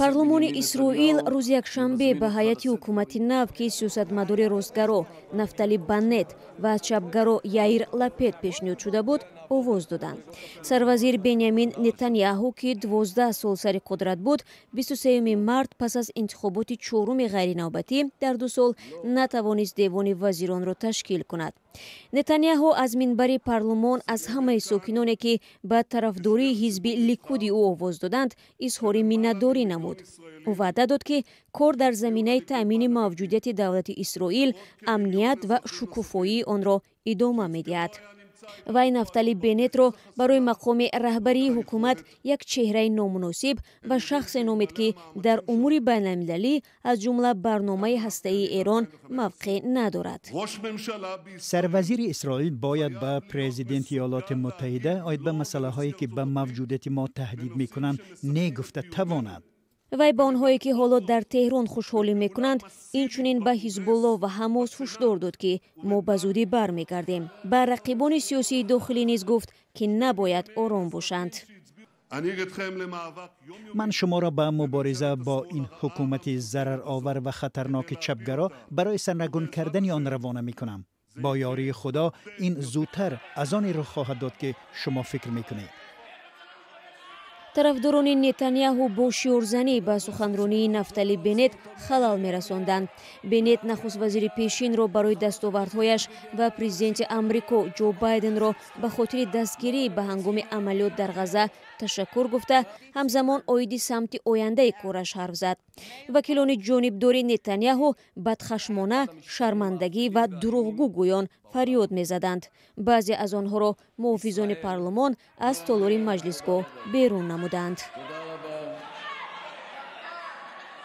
парлумони исроил рӯзи якшанбе ба ҳайати ҳукумати нав ки сиёсатмадори ростгаро Нафтали Баннет ва чапгаро Яир Лапид пешниҳод шуда буд овоз доданд. Сарвазир Бенямин Нетаньяҳу ки 12 сол сари қудрат буд 23 март пас аз интихоботи чоруми ғайриновбатӣ дар 2 сол натавонист девони вазиронро ташкил кунад. Нетаньяҳу аз минбари парлумон аз ҳамаи сокиноне ки ба тарафдории ҳизби Ликуди ӯ овоз доданд изҳори миннатдорӣ намуд. ӯ ваъда дод ки кор дар заминаи таъмини мавҷудияти давлати Исроил, амният ва шукуфоии онро идома медиҳад. вай Нафтали Беннетро барои мақоми раҳбарии ҳукумат як чеҳраи номуносиб ва шахсе номид ки дар умури байналмилалӣ аз ҷумла барномаи ҳастаии Эрон мавқеъ надорад. сарвазири Исроил бояд ба президенти Иёлоти Муттаҳида оид ба масъалаҳое ки ба мавҷудияти мо таҳдид мекунанд негуфта тавонад. вай ба онҳое ки ҳоло дар Теҳрон хушҳолӣ мекунанд инчунин ба Ҳизбулло ва Ҳамос ҳушдор дод ки мо ба зудӣ бармегардем. ба рақибони сиёсии дохилӣ низ гуфт ки набояд ором бошанд. ман шуморо ба мубориза бо ин ҳукумати зараровар ва хатарноки чапгаро барои сарнагун кардани он равона мекунам. бо ёрии худо ин зудтар аз оне рух хоҳад дод ки шумо фикр мекунед. тарафдорони Нетаньяҳу бо шиорзанӣ ба суханронии Нафтали Беннет халал мерасонданд. Беннет нахуст вазири пешинро барои дастовардҳояш ва президенти Амрико Ҷо Байденро ба хотири дастгирӣ ба ҳангоми амалиёт дар Ғаза ташаккур гуфта, ҳамзамон оиди самти ояндаи кораш ҳарф зад. вакилони ҷонибдори Нетаньяҳу бадхашмона, шармандагӣ ва дурӯғгӯ гӯён фарёд мезаданд. баъзе аз онҳоро муҳофизони парлумон аз толори маҷлисгоҳ берун намуданд.